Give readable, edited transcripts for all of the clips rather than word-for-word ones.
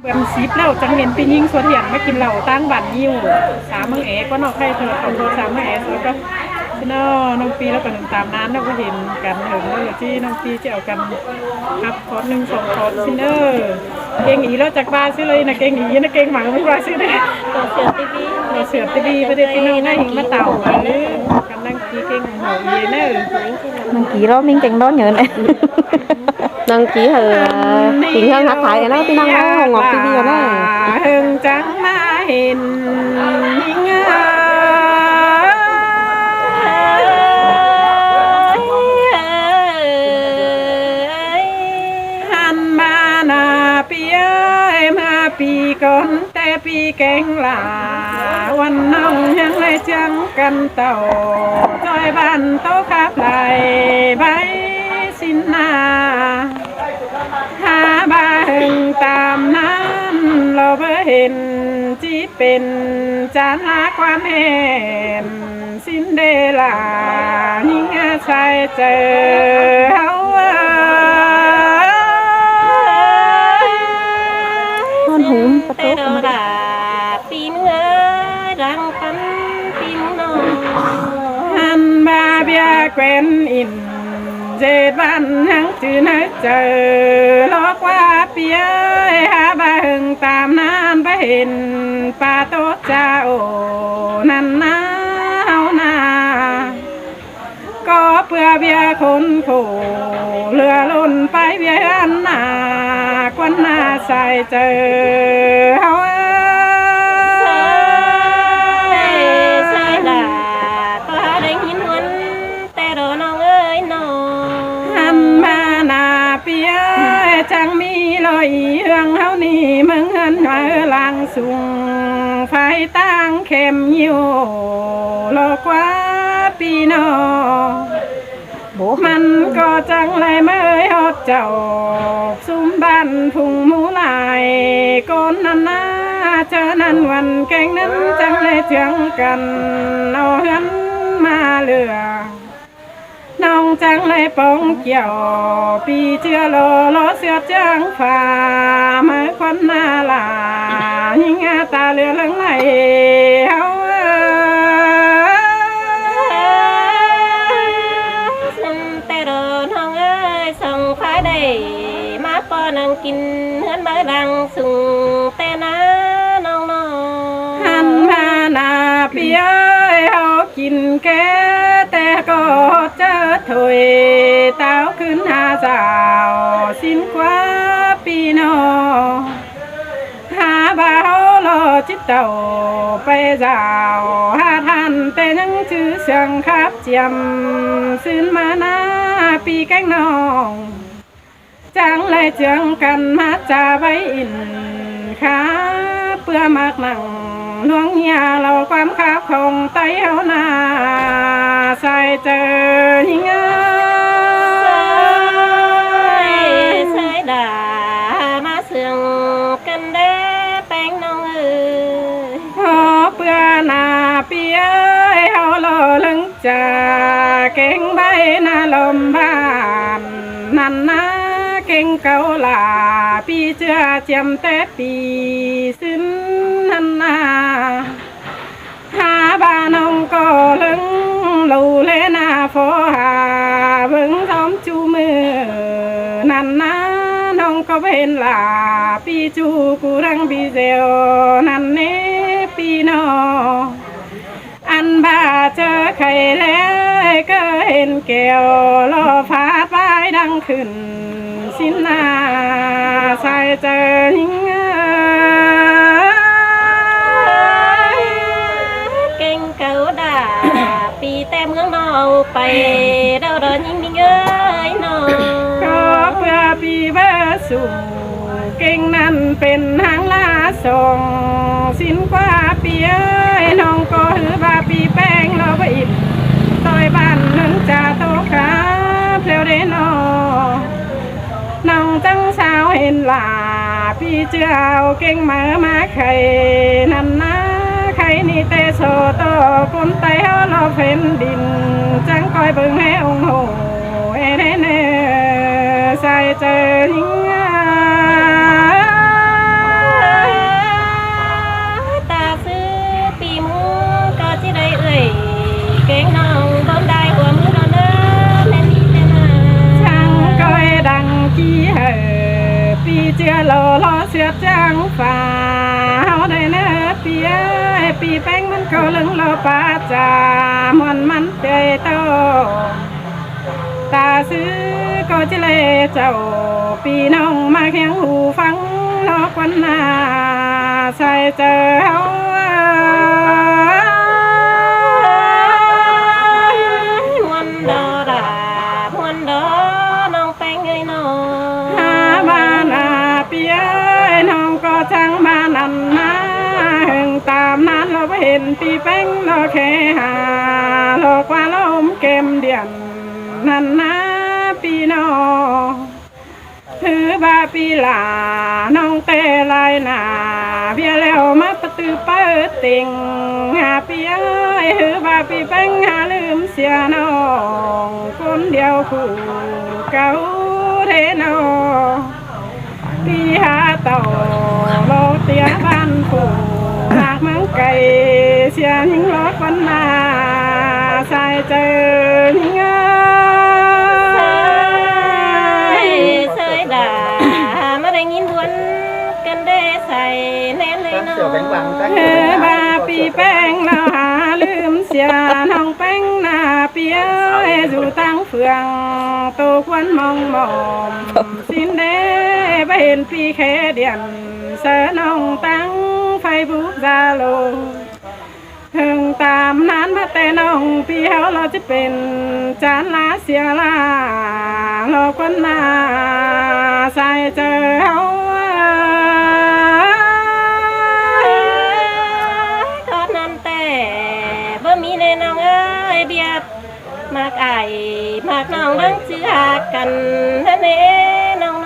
แบบซิปแล้วจังเห็นปียิงสวนเหียนมากินเหล้าตั้งบั่นยิ้วสามมือเอ๋ก็นอกให้เธอเอาโดนสามมือเอ๋แล้วก็พี่น้องปีแล้วก็หนึ่งตามนั้นเราก็เห็นกันเห็นเลยที่น้องปีจะเอากันครับคอร์ส1 2 คอร์สซินเนอร์เก่งอีแล้วจากบ้านซื้อเลยนะเก่งอีนะเก่งหมาไม่บ้าซื้อได้ตัวเสือทีวีเราเสือทีวีประเดี๋ยวพี่น้องง่ายหิงมาเต่ากันนั่งกีเก่งหัวอีเนอร์ năng ký đó mình cảnh đó nhớ này đăng ký tình thương hát thái nó tí năng hồng ngọc tí bia đó hương trắng má hình han ma na pia em ha pi con te pi canh làวันน้องยังเลยจังกันเต่าจอยบ้านโตขับไหลใบสินนาหาบ้านตามนั้นเราเพิ่เห็นจีเป็นจานหาความเห็นสินเดลายิ่งชายเจอเฮาhôn húm bắt tốt ba bia quen in dệt văn hăng chữ nói chờ lo qua bia ha ba hừng tam nan ba hình pa tốt cha ồ nan na hao na có bia bia khốn khổ lừa lônไปbia ăn na quan na sai chờ hao chẳng mi lối hương háo ni mừng hân hoa làng sùng phải tăng kèm nhiều lo quá pi nóมันก็จังเลยเมื่อฮอดเจ้าซุ้มบ้านพุ่งหมูลายก้นนั้นนะเจอนั้นวันแกงนั้นจังเลยเถียงกันเอาเฮือนมาเหลือน้องจังเลยปองเกี่ยวปีเชื่อรอเสือจังฝ่ามาคนหน้าลายิงตาเลือเลื่องไหลเฮาซึ่งแต่โดนห้องเอ้ยส่งฟ้าได้มาปอนังกินเฮือนมาดังสุ่งแต่น้าน้องหันมาหน้าเปียเฮากินแก่แต่ก็เจอถอยเต้าขึ้นหาสาวสิ้นกว่าปีนอหาบ่าวรอจิตเต่าไปสาวหาทันแต่ยังชื่อเสียงขับเจียมซื้นมาหน้าปีแกงน้องจังเลยเจียงกันมาจ่าไว้อินขาเพื่อมากนั่งหลวงยาเราความขับของไตเฮานาใส่เจอหิงใส่ด่ามาเสืองกันเด้แป้งน้องเอ้ยพอเปื่อนาเปียเฮาหล่อลึงจ่าเก่งใบนาลมบ้านนั่นนะเก่งเกาลาปีเจือเจียมแต่ปีสิ้นนั่นนาหาบ้านน้องก็ลึงลูเลนาฟอหาเบิ่งท้อมจูมือนั่นนะน้องก็เป็นลาปีจูกูรังปีเซลนั่นเนปีนออันบาเจอใครแล้วก็เห็นแก้วรอฟาดไว้ดังขึ้นสินนาใส่เจอหิงเก่งเก่าด่าปีแต่เมืองนอไปเราโดนยิงเอ้ยนอก็เพื่อปีเบอร์สู่เก่งนั้นเป็นหางลาส่งสินกว่าปีเอ้ยน้องก็หือบาปีแป้งเราไปอิบต่อยบ้านนึงจ่าโตขาเพลวเดนอน้องจังสาวเห็นลาพี่เจ้าเก่งมาไข่นั่นนะไข่นี่เตโซโตคนไตเฮาเราเฟ้นดินจังคอยเบิ่งให้องโหเอเดเนใส่เจอหิง อดจังฝ่าเฮาได้เนื้อปีเอ้ยปีแป้งมันก็ลึงโลปาจามวนมันเตยโตตาซื้อก็จะเลเจ้าปีน้องมาเคียงหูฟังนอกวันหน้าใส่เจอเฮาวันดอดาวันดอน้องแป้งเอ้ยน้อง หาบ้านอาปีเอ้ยน้องก็จังมานั่นนะหึงตามนั้นเราเห็นปีแป้งเราแค่หาโลกว่าลมเกมเดียนนั่นนะปีน้องถือบาปีหลาน้องเตลายหนาเบียแล้วมาประตูเปิดติงหาปีเอ้ยถือบาปีแป้งหาลืมเสียน้องคนเดียวคู่เก่าเทนอปีหาเต่าโลเตียบ้านผู้หากเมืองไก่เสียยิ่งรอคนมาใส่เจอยิ่งเสยด่ามาได้ยินวนกันได้ใส่แน่เลยน้อง บาปีแป้งเราหาลืมเสียน้องแป้งหน้าเปียอยู่ตั้งเฟืองตัวควันมองมองสินเด้ไปเห็นปีแค่เดียนเสน้องตั้งไฟบุกซาโลถึงตามนั้นมาแต่น้องพี่เฮาเราจะเป็นจานลาเสียลาเราคนหน้าใส่เจอเฮาตอนนั้นแต่บ่มีแน่น้องเอ้ยเบียดมากไอมากน้องดังเชื่อกันนั่นเองน้อง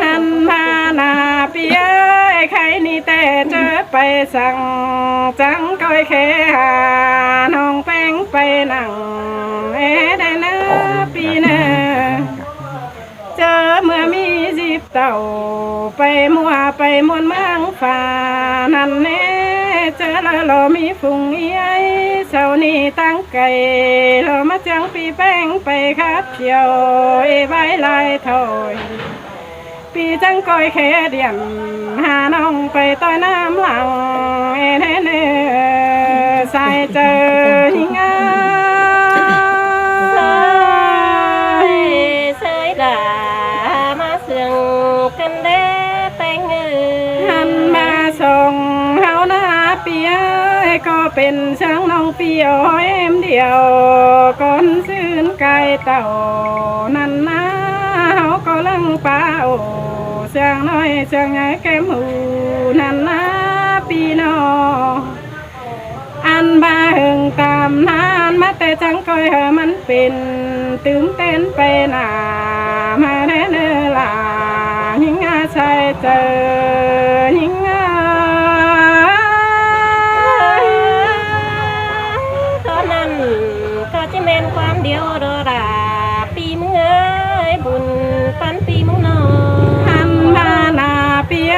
หันมาหน้าพี่เอ้ยใครนี่แต่เจอไปสั่งจังก้อยแค่หาน้องแป้งไปนั่งได้เนื้อปีเนื้อเจอเมื่อมีจีบเต่าไปมัวไปมวนเมืองฝ่านั่นเน่เจอแล้วเรามีฝุ่งเอี้ยเช้านี้ตั้งไก่เรามาจังปีแป้งไปครับเที่ยวใบลายถอยปีจังก้อยแค่เดียนหาน้องไปต้อยน้ำหลังเน่เน่ใส่เจอหิงาเสยด่ามาเสื่องกันเด้แป้งเอ้ยหันมาส่งเฮาหน้าเปียก็เป็นช่างน้องเปียวเอ็มเดียวก้นซื่นไก่เต่านั่นนะเฮาก็ลังป้าโอเสียงน้อยเสียงใหญ่แก้มหูนั่นนะปีนออันบาหึงตามนานมาแต่จังก้อยเฮมันเป็นตื่นเต้นไปหนามาแน่เนลายิ่งอาใส่เจอยิ่งตอนนั้นก็จะเมนความเดียวดอดาปีมึงเอ้ยบุญปันปีมึงนอหันมาหน้าเปีย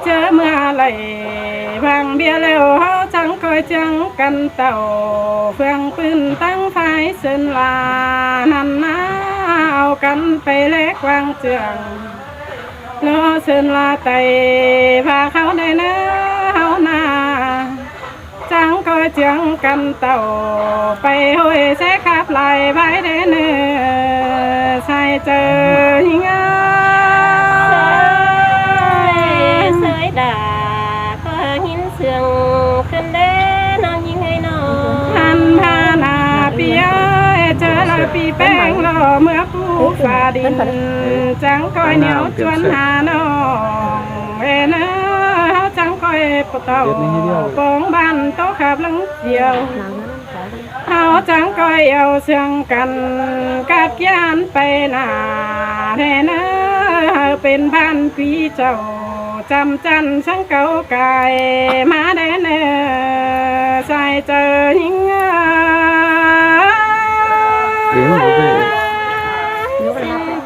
เจอเมื่อไหร่บางเบียแล้วเฮาจังคอยจังกันเต่าเฟืองปืนตั้งไฟเส้นลานั่นนะเอากันไปเล็กวางเจืองรอเส้นลาไตพาเขาได้เนื้อเฮานาจังคอยจังกันเต่าไปห้อยแสขับไหลไปได้เนื้อใส่เจอยิ่งเสยด่าก็หินเสื่องกันเด้น้องยิ่งให้น้องหันพาหน้าเปียเจอละปีแป้งรอเมื่อผู้ฝ่าดินจังก้อยเหนียวจวนหาน้องเอเนอเฮาจังก้อยปะเต่าปองบ้านโตขับลังเดียวเฮาจังก้อยเอาเสียงกันกัดยานไปหน้าเอเนอเป็นบ้านพี่เจ้าจำจันช่างเก่าไก่มาได้เนอใส่เจอหิง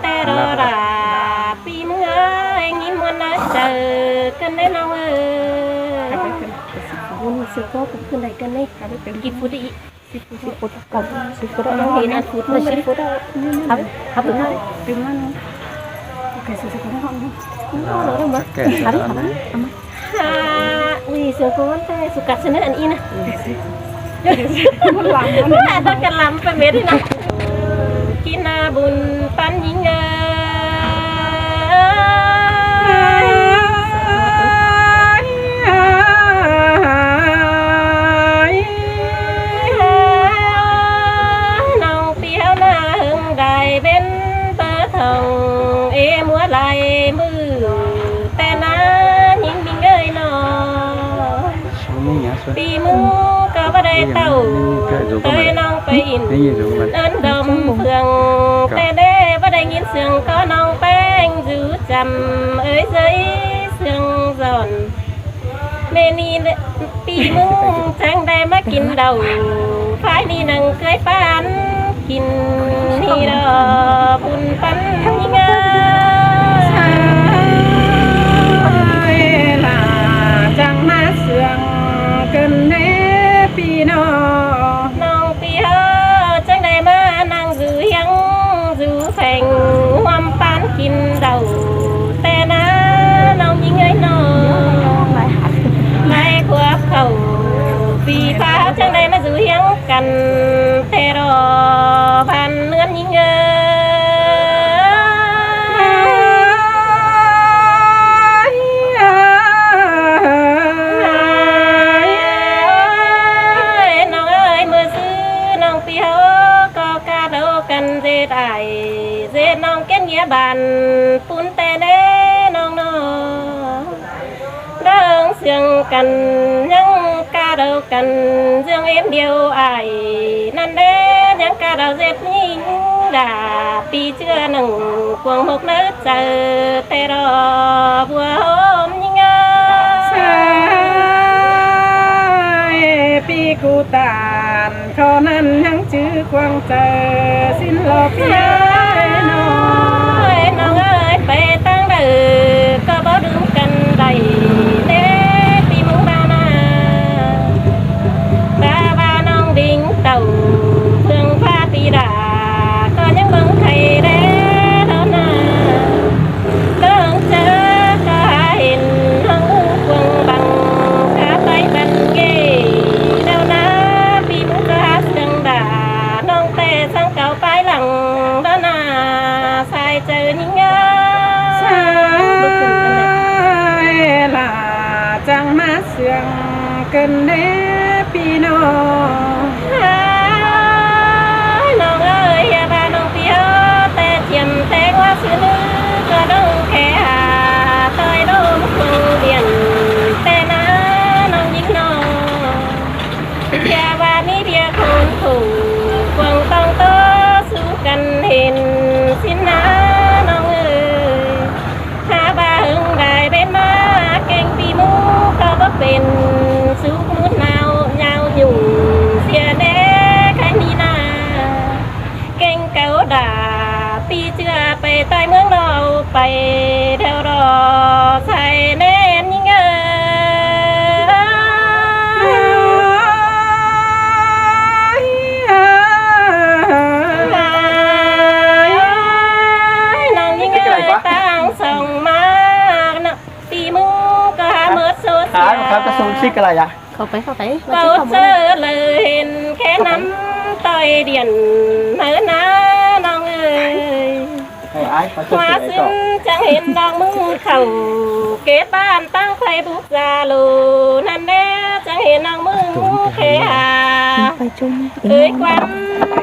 แต่รอดาปีมึงเอ้ยยิ้มวันนั้นเจอกันได้น้องเอ้ยวันนี้เสือก็ขึ้นไหนกันนี่กี่ฟุตอีก10 ฟุตกับ10 ฟุตน้องเห็นอันฟุตเลย10 ฟุตครับถึงนั่นถึงนั่นโอเค แก่แล้วนะ wih sekolah teh suka seneng ini nah ada kelam pemeri nah kina bun panjinga nong piao na hưng đài bên bờ thòng em múa lại mưa tè ná những mình ơi nó นี่เนี่ยสวย ปีมึงก็บ่ได้เต้าเต้ยน้องไปอิน นี่อยู่มัน เอิ้นดมเพื่องแต่เด้บ่ได้ยินเสียงก็น้องแป้งอยู่จำเอ้ยเอ้ยเสียงสอนแม่นี่ปีมึงจังได้มากินเดาพายนี่นังเคยปานกินนี่ดอกบุญปันยิ่งอ่ะ là chẳng má sương cần nế pi nó น้องเปียจังได้มานั่งgiữยังgiữแฝงความปานกินเดาแต่นะน้องยิ่งไงน้องไม่ควบเขาปีฟ้าจังได้มาgiữยังกันแต่รอพันเนื้อยิ่งน้องเอ้ยเมื่อซื้อน้องเปียวก็กาโดกันเจ็ดไอเจ็ดน้องแก่นเงี้ยบานปุ่นแต่เด้น้องน้องเรื่องเสียงกันยังกาโดกันเสียงเอ็มเดียวไอนั่นเด้ยังกาโดเจ็ดยิ่งด่าปีเชื่อหนึ่งควงหกเนื้อเจอแต่รอบัวหอมยิ่งอ่ะ ปีกูตานเขานั้นยังจื้อควงเจอสิ้นหลอกเพียนอ น้องเอ้ยไปตั้งเด้อก็บ่ลืมกันได้เด้ปีมึงบ้านาบ้าบ้าน้องดิ่งเต่าเพิ่งพาปีดาก็ยังเบิ่งไทยเด้เท่านั้นเรื่องเจอก็เห็นน้องควงบังขาไปบันเกเดี๋ยวนะปีมึงก็หาเสียงด่าน้องแต่สังเก่าไปหลังเด้อนาใส่เจอยิ่งอ่ะ là chẳng má sương cần nế pi nó น้องเอ้ยอย่าบ้าน้องเปียวแต่เทียมแต่ว่าซื้อนึกก็ต้องแค่หาต้อยลมคงเดียนแต่นะน้องยิ่งน้องอย่าว่ามีเพียคนถูกควงต้องโตสู้กันเห็นสินะน้องเอ้ยหาบ้าหึงได้เป็นมาเก่งปีมูก็บ่เป็นสุขมุดหนาวยาวอยู่เสียแน่ใครมีนาเก่งเก่าด่าปีเจือไปใต้เมืองเราไปแถวรอใส่แน่นยิ่งเอ้ยน้องยิ่งเอ้ยตั้งส่องมานะปีมึงก็หาเมื่อโซเชีย ครับกระทรวงซิกอะไรอ่ะ เข้าไป เราเจอเลยเห็นแค่น้ำต่อยเดียนเมื่อน้าน้องเอ้ย ให้ไอ้ขอช่วย ว่า ไอ้ ซึ่ ก่ ง อน จังเห็นดอกมึงเขาเกตบ้านตั้งไฟบุกจาลูนั่นแน่จังเห็นน้องมึงแค่หา ไปจุ่ม เอ้ยควัน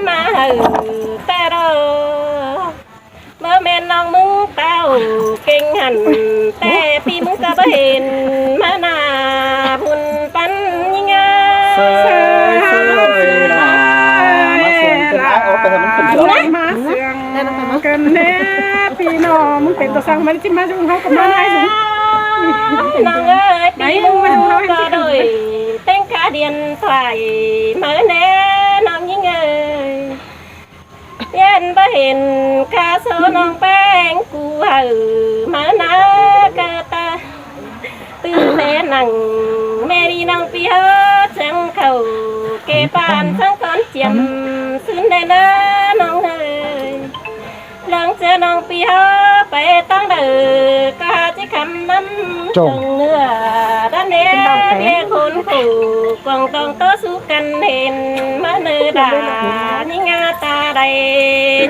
มาหือแต่รอเมื่อแม่น้องมึงเต้าเก่งหันแต่ปีมึงก็บ่เห็นมาหน้าพุ่นปันยิ่งอ่ะ เซยนะมาเสียงเป็นไอ้โอ้ไปทำมันเป็น chẳng má sương cần nế pi nóมึงเป็นตัวสั่งมันจิ้มมาจุงเขากับมาได้จุง น้องเอ้ยปีมึงก็โดยเต้งขาเดียนฝ่ายเมื่อแน่น้องยิ่งเอ้ยเย็นบ่เห็นข้าโซน้องแป้งกูหือมาหน้ากะตาตื่นแต่นั่งแม่ดีน้องเปียวจังเขาเกปานทั้งตอนเจียมซึ้นได้นะน้องเอ้ยหลังเจอน้องเปียวไป ตั้งเด้อก็จะคำนั้นจงเนื้อด้านเนี้ยเรียกคนผู้กองต้องโตสู้กันเห็นมาเนื้อดานิ่งาตาใด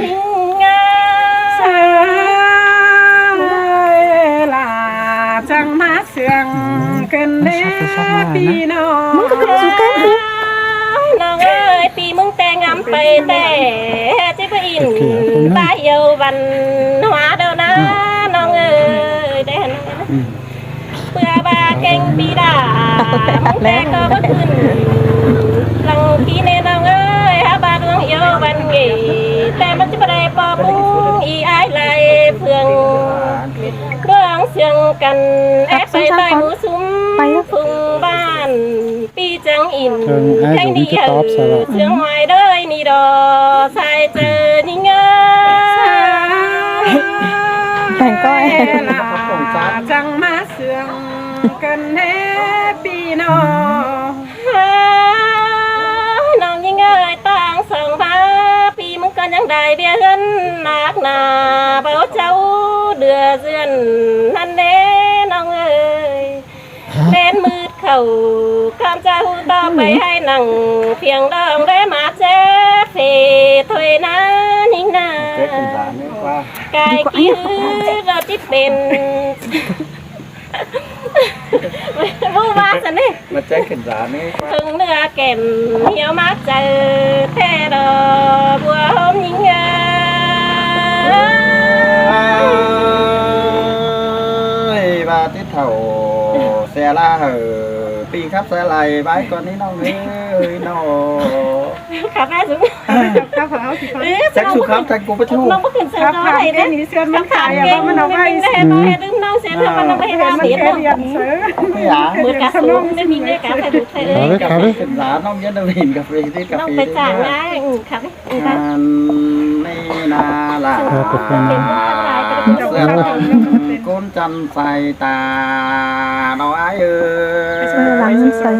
นิ่งา ลาจังมาเสียงกันเด้พี่น้อง น้องเอ้ยปีมึงแต่งงำไปแต่จะไปอินตาเยาวันหัวเดียวนะน้องเอ้ยได้หันเพื่อบาเก่งปีดามึงแต่ก็บ่ขึ้นหลังกี้เนน้องเอ้ยหาบาดวงเยาวันเงี้แต่มันจะไปได้ปอปุ้งอีไอไหลเพื่องเครื่องเสียงกันแอบไปใต้หมูซุ้มพึ่งบ้านปีจังอินแค่นี้เสียงหอยเด้ยนี่ดอใส่เจอนี่งา แต่งก้อย ลาจังมาเสียงกันเด้พี่น้อง น้องยังเงยต่างสองพาปีมึงก็ยังได้เบี้ยเงินหนักหนาเบาเจ้าเดือเสื่อนนั่นเด้น้องเอ้ยเล่นมืดเข่าคำเจ้าต่อไปให้นั่งเพียงดองได้มาเจ๊เฟถอยนะนิ่งนา เจ๊คุณสารนี่ว่าก ายกี้เราที่เป็นบูมาสันนี่ มาเจ๊คุณสารนี่ว่า ถึงเนื้อแก่นเหี่ยวมาเจอแท้ดอบัวหอมยิงงา บาที่เท่าเสียลาเหอปีครับเสียไหลใบก่อนนี้น้องเอ้ยน้อง ขับแม่สูง ครับเขาสิเขา แจ็คสุครับแจ็คกูไปทู่ น้องก็ขึ้นเสือ ครับ น้อ ผ่าน ย แค่ เด้ นี้เสื้อมัน ขา ขาย ด อ่ะ เก่ ว่าง มันเอาไว้ ไม่ได้น้อยดึงน้องเสียเธอมันเอาไปให้ มัน เสีย แค่ เนาะ เรียนเสือ ไม่อยาก มือกระสูงไม่มีเนื้อกระใส่ดูใส่เลย กับคุณสารน้องยันดวินกับปีที่กับ น้อง ปี ไป ที่ จ่ายนะขับ งานนี่นาล่ะ เป็นผู้ชายเป็นผู้ เสื้ ชา อย ก้นจันใส่ตาน้อยเอ้ย หลังใส่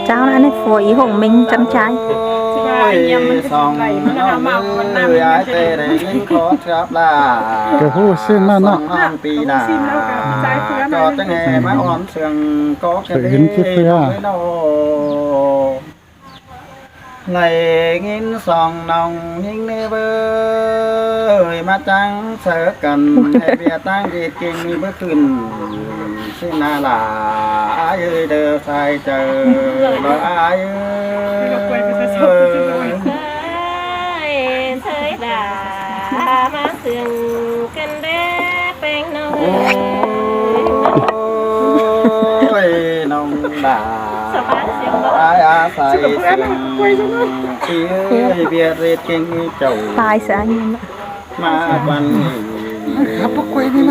เจ้าอันนี้ฝัวอีหงมิงจำใจ สองน้องมือไอ้เต้ได้ยินขอครับล่ะ ก็ฮู้ซึ่งนั่นเนาะ น้องปีหน้าจอจังแห่มาอ่อนเสียงก็กระเด้น้อยไหลงินสองน้องยิงในเบยมาจังเสือกันให้เบียตั้งเกตเก่งมีเมื่อคืนสินาลาอายเด้อใส่เจอดอกอาย เธอด่ามาเสื่องกันเด้แป้งน้อง โอ้ยน้องด่า สบายเสียงบ่ อายอาศัยเสียงที่เอ้ยเบียเรตเก่งเจ้า ตายซะนี่นะ มาวันนี้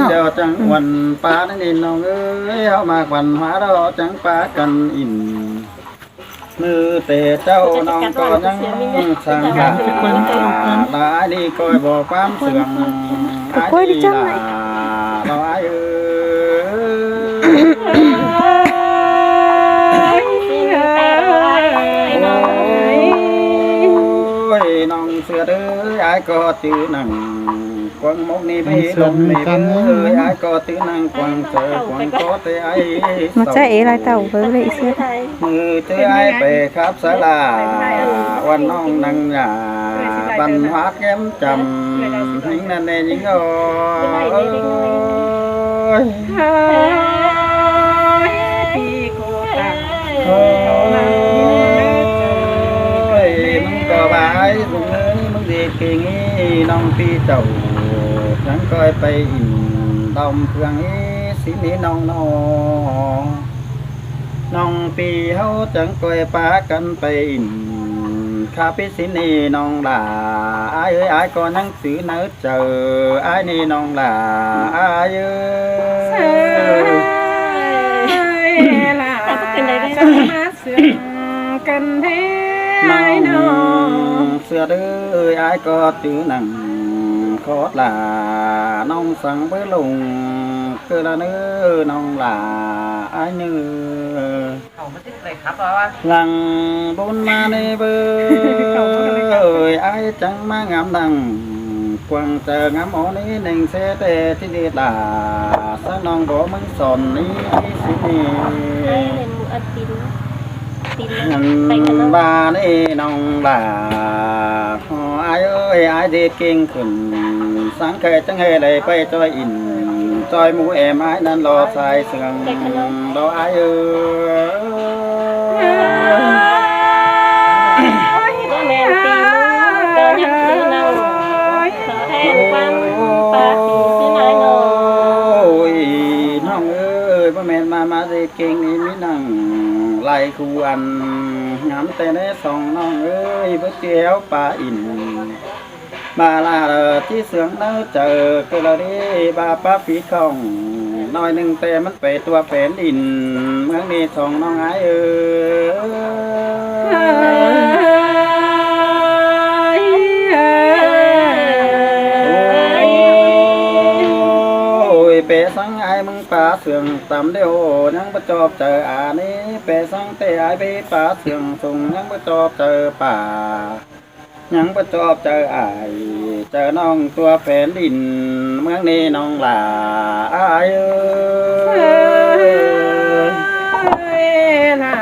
เดี๋ยวจังวันป้านั่นเองน้องเอ้ยเอามาวันหาเราจังป้ากันอินมือเตะเจ้าน้องก็ยังสั่งหาหลายนี่คอยบอกความเสื่อมเราไอ้เอ้ยน้องเสือเด้อไอ้ก็ตื้อนังกวางมกนี่ไปลงนี่เอ้ยไอ้ก็ตื้อนังกวางเจอกวางก็เตะไอ้ มาใจเอ๋ลายเต่าเบอร์เลยอีเสื้อ มือเตะไอ้ไปครับสลาวันน้องนังหยาบันหัดแก้มจำหิงนั่นเองยิงโอ้ย ปีโคตา โอ้ยมึงก็บายมึงเอ้ยมึงดีกี่งี้น้องพี่เจ้าฉันก็ไปอินดอมเครื่องสินี้น้องน้องปีเฮาจังก็ปากันไปอินข้าพิสินีน้องลาอ้ายเอ้ยอ้ายก็นั่งซื้อเนื้อเจออ้ายนี่น้องลาอ้ายเอ้ย ลาจังมาเสียงกันเด้ น้องเสือเด้ออ้ายก็ตื้อหนังขอลาน้องสั่งเบื้อลงคือละเนื้อน้องลาอ้ายเนื้อ หลังบุญมาในเบอร์ไอ้จังมางามดังกวางเจองามอ๋อนี้หนึ่งเสเตที่ดีตาสักน้องบอกมึงสอนนี้สินี่ ไอ้เนี่ยมูอัดตินไป ยั กัน น เนาะ บานี่น้องลาไอ้เอ้ยไอ้เด็กเก่งขึ้นสังเกตจังเฮเลยไปจอยอินจอยหมูแอมไอ้นั่นรอสายเสืองรอไอ้เอ้ย ก็แม่นตีมือก็ยังคือเนาขอแทนความปาตีคือน้อยน้อง โอ้ยน้องเอ้ยพ่อแม่มาเด็กเก่งนี่มินังไล่คูอันงามแต่ในสองน้องเอ้ยเพื่อเกี้ยวปลาอินมาลาที่เสืองเนื้อเจอก็เลยได้บาป้าผีของน้อยหนึ่งแต่มันไปตัวแผนดินเมืองนี้สองน้องไอ้เอ้ยโอ้ยเปสังไอ้มึงป่าเสืองตำเดียวยังประจอบเจออานี้เปสังแต่ไอ้ไปป่าเสืองส่งยังประจอบเจอป่ายังประจอบเจอไอ้เจอน้องตัวแผ่นดินเมืองนี้น้องหลาไอ้เอ้ย น่า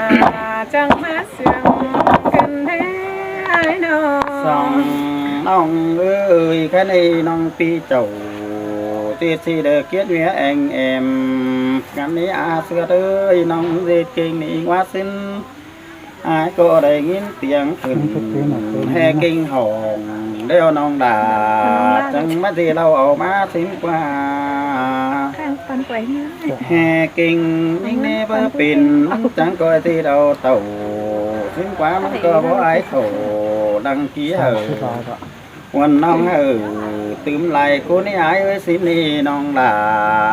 จังมาเสียงกันแท้น้อง สองน้องเอ้ยแค่นี้น้องปีเจ้าที่ที่เด็กเกียรติเมียเอ็มกันนี้อาเสือเอ้ยน้องเด็กเก่งนี่ว่าสิ้นอายก็ได้ยินเสียงขึ้นแห่กิ่งหองเดี๋ยวน้องด่าจังมาที่เราเอามาทิ้งกว่า ข้างปันไปเนี่ย แห่กิ่งยิ่งนี้เพื่อปิ่นจังก็ที่เราเต่าทิ้งกว่ามันก็บ่ไอ้โถดังกี้เหอวันน้องตื่มไหลกูนี่ไอ้เอ้ยสินี่น้องด่า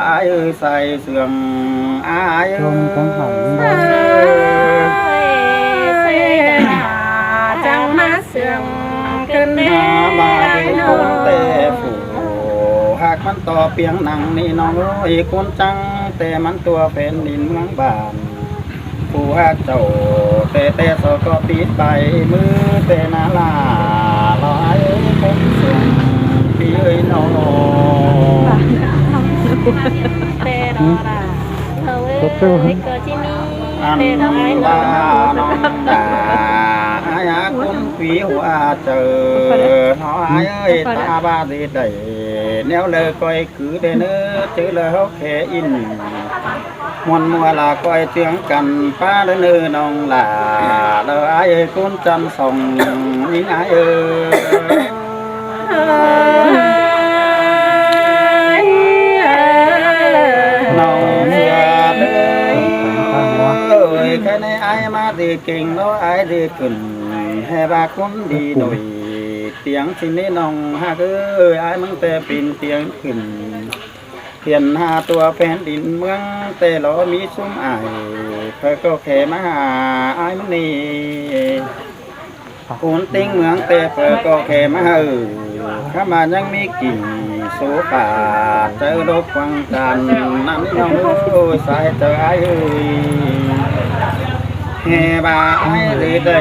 ไอ้เอ้ยใส่เสื่อมไอ้เอ้ย จังมาเสียงกันแท้ บาดี น้ ค อน เตะ ง ฝูหากมันต่อเปียงหนังนี่น้องโอ้ยคนจังแต่มันตัวเป็นดินเมืองบ้านผู้หากเจ้าแต่สก็ปิดไปมือแต่นาลาลอยคนเสียงพี่เอ้ยน้อง แต่รอล่ะเขาเอ้ยก็ที่มี อัน แต่เราไอ้น้ ว่า อง น้องด่าอยากคุณผีหัวเจอหอยเอ้ยตาบาดีได้แนวเลยก้อยคือได้เนื้อเจอเลยเขาแค่อินมวนมัวลาก้อยเตียงกันป้าเนื้อน้องลาเด้อไอ้คุณจันส่งยิงไอ้เอ้ยน้องเสือเด้อแค่ในไอ้มาดีเก่งแล้วไอ้ดีขึ้นให้บาคนดีหน่อยเตียงที่นี่น้องหากเอ้ยไอ้มึงแต่ปีนเตียงขึ้นเพียนหาตัวแผ่นดินเมืองแต่เรามีซุ้มอายเพื่อก็แค่มาหาไอ้มึงนี่คนติ้งเมืองแต่เพื่อก็แค่มาข้ามายังมีกี่โซฟาเจอรบฟังกันนั่นนี่น้องโอ้ยสายเจอไอ้เอ้ยเฮบาไอ้เลยได้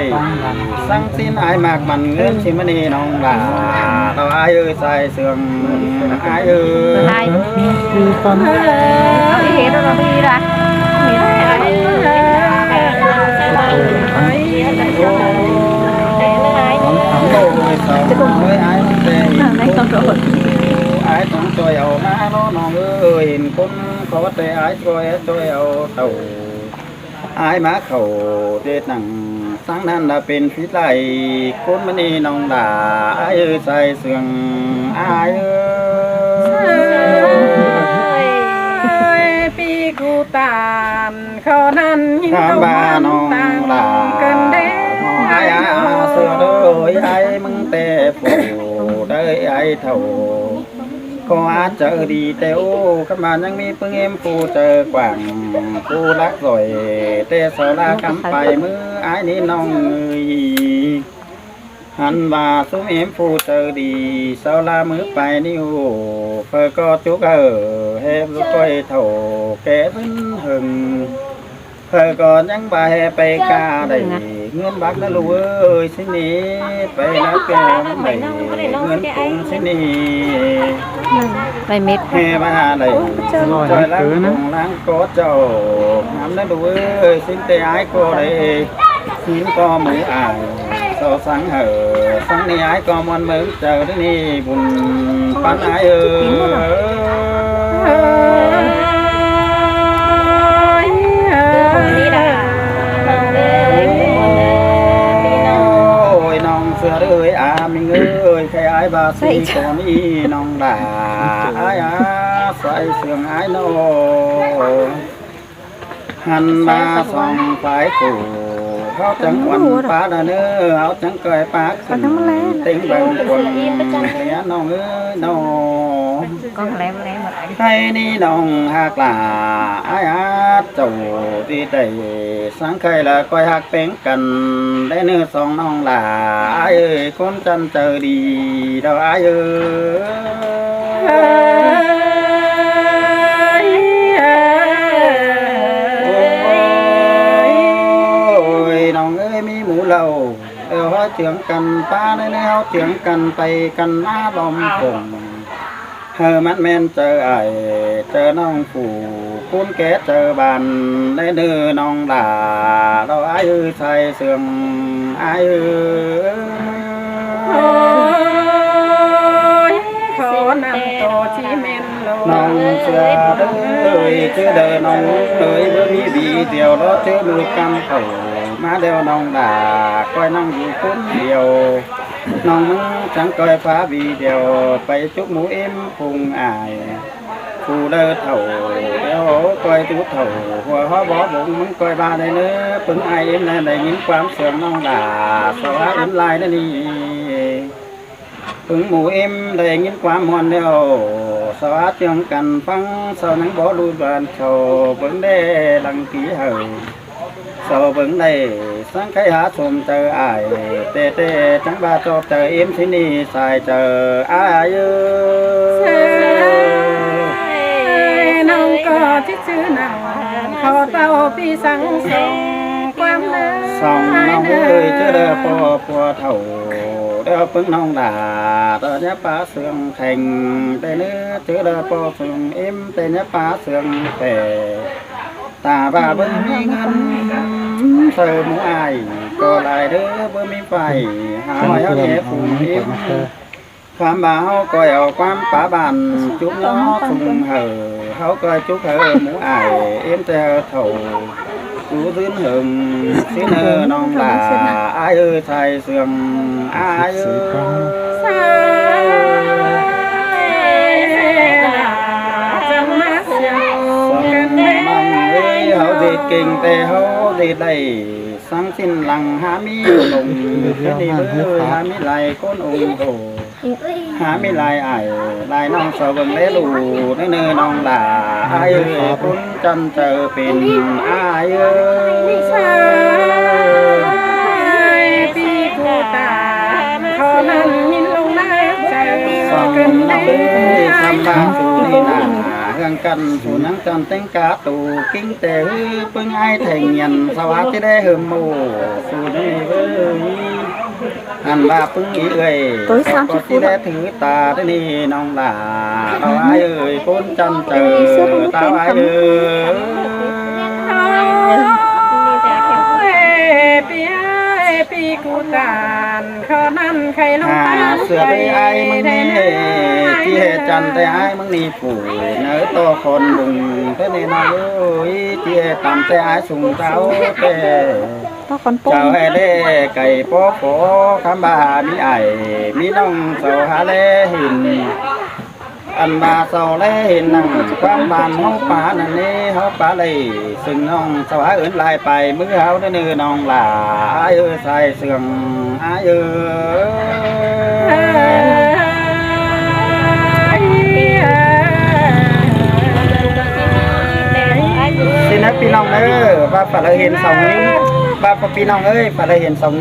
สังสินไอ้มากมันเงินชิมันนี่น้องลาเราไอ้เอ้ยใส่เสื่อมไอ้เอ้ย hai คือปัน đi hết rồi đi ra โอ้ยสองเอ้ยไอ้มันเตะ lấy con rồi ไอ้ต้องช่วยเอามาน้องเอ้ยเห็นคนเขาว่าแต่ไอ้ช่วยเอาเต่าไอ้มาเขาเด็ดหนังสังนั้นเป็นพิไลคนมันนี่น้องด่าไอ้เอ้ยใส่เสื่องไอ้เอ้ย ปีกูตานเขานั้นยิ่ง ข้า เขา บ้า มัน น้อง ต่าง ลา กันเด้ ไอ้เสือเด้อไอ้มึงแต่ผู้ได้ไอ้เท่าก็อาจเจอดีแต่โอ้ขมายังมีปึงเอ็มผู้เจอกว่างผู้รักสวยแต่สลาคำไปมือไอ้นี่น้องหันว่าสุมเอ็มผู้เจอดีสลามือไปนิ้วเพื่อก็จุกเฮบก้อยเท่าแก่ขึ้นหึง เธอก็ยังไปไปกาได้เงินบักนะลูกเอ้ยสินี้ไปนะแก้วไม่เงินปุงสินี้ ไปเม็ด เฮมาได้จอยล้างของล้างก็เจ้าน้ำนะลูกเอ้ยสิ้นแต่อายก็ได้สิ้นก็มืออ่างสอสังเหอสังนี่อายก็มันมือเจอที่นี่บุญปันอายเอ้ยน้องเสือเอ้ยอามิงเอ้ยใครอายบาสีก็มีน้องด่าอายอาใส่เสื่องอายโนหันมาส่องไฟกูเขาจังวันป้าเนื้อเขาจังเกยปากขึ้นติ้งบังคนเสียน้องเอ้ยน้อง con lẹ lẹ mà ให้นี่น้องหักลาอายอาเจ้าที่ได้สังเคยละคอยหักเป็นกันได้เนื้อสองน้องลาอายเอ้ยคนจันเจอดีดอกอายเอ้ยน้องเอ้ยมีหมูเหล่าเขาเถียงกันป้าในเขาเถียงกันไปกันหน้าลมคงเฮอมันแม่นเจอไอเจอน้องปู่คุณแกเจอบานได้เนื้อน้องด่าเราไอ้เอ้ยใส่เสื่อมไอ้เอ้ย ขอนำตัวที่เมนโล น้องเสือเอ้ยเจอเดินน้องเอ้ยเมื่อมีบีเดียวรถเจอมือกำเขามาเดียวน้องด่าคอยนั่งอยู่คนเดียวน้องมึงฉันคอยฟ้าบีเดียวไปจุกหมูเอ็มพุงอายผู้เดินเถ่าเดียวคอยจุกเถ่าหัวหอบอบุงมึงคอยบาในเนื้อปึงอายเอ็มได้ยินความเสื่อมน้องด่าสวัสดิ์ลายนั่นนี่ปึงหมูเอ็มได้ยินความมวนเดียวสวัสดิ์จังกันฟังสาวนังบ่รู้บานโชว์ปึงได้ลังกี้เหยsau vấn đề sáng khai há xùm chờ ai tê tê trắng ba cho chờ em xin đi xài chờ ai nông có chiếc chữ nào họ tao phi sáng sông quam sông nông ơi chứ đỡ po thầu đỡ phấn nông đà đỡ nhá phá xương thành tê nữ chứ đỡ po xương em tê nhá phá xương tề ta và bơ mi ngân sờ mũ ai có lại đứa bơ mi phải hỏi áo nhẹ phù em khám báo coi ở quán phá bàn chút nó phùng hờ háo coi chút hờ mũ ai em theo thầu chú duyên hưởng xin hờ non là ai ơi thầy sườn ai ơi hậu gì kinh tê hậu gì đầy sáng xin lăng há mi lùng cái đi với há mi lại con ung hồ há mi lại ải lại non sờ vừng lẽ lù nơi nơi non là ai ơi con chân chờ pin ai ơiพี่กูตาขอนั้นยินลงได้ใจ sòng กัน năm ได้ mươi tham ba chủ đi nà hương căn chủ nắng chân tên cá tù kinh tế phương ai thành nhận sao á cái đế hương mù chủ đi với hàn ba phương ý ơi Tối 30 có tí phút đế thứ ta thế đi nông là tao ai ơi con chân chờ tao ai ơi พี่กูตานขอนั้นใครลง hà sửa đi ai mừng đi chi hệ chân tay ai mừng đi phủ nhớ to con đừng thế này nó ơi chi hệ tầm tay ai sùng tao tê to con chào pông hệ đê cày bó phố khám bà mi ải mi nông sầu há lê hình anh bà sầu lê hình nằng quan bàn hấu phá nè nê hấu phá lì sừng nông sầu há ưỡn lại bài mưa háo đến nơi nông là ai ơi xài sườn ai ơi xin hết pi nông ơi và phải là hiền sòng ba pi nông ơi phải là hiền sòng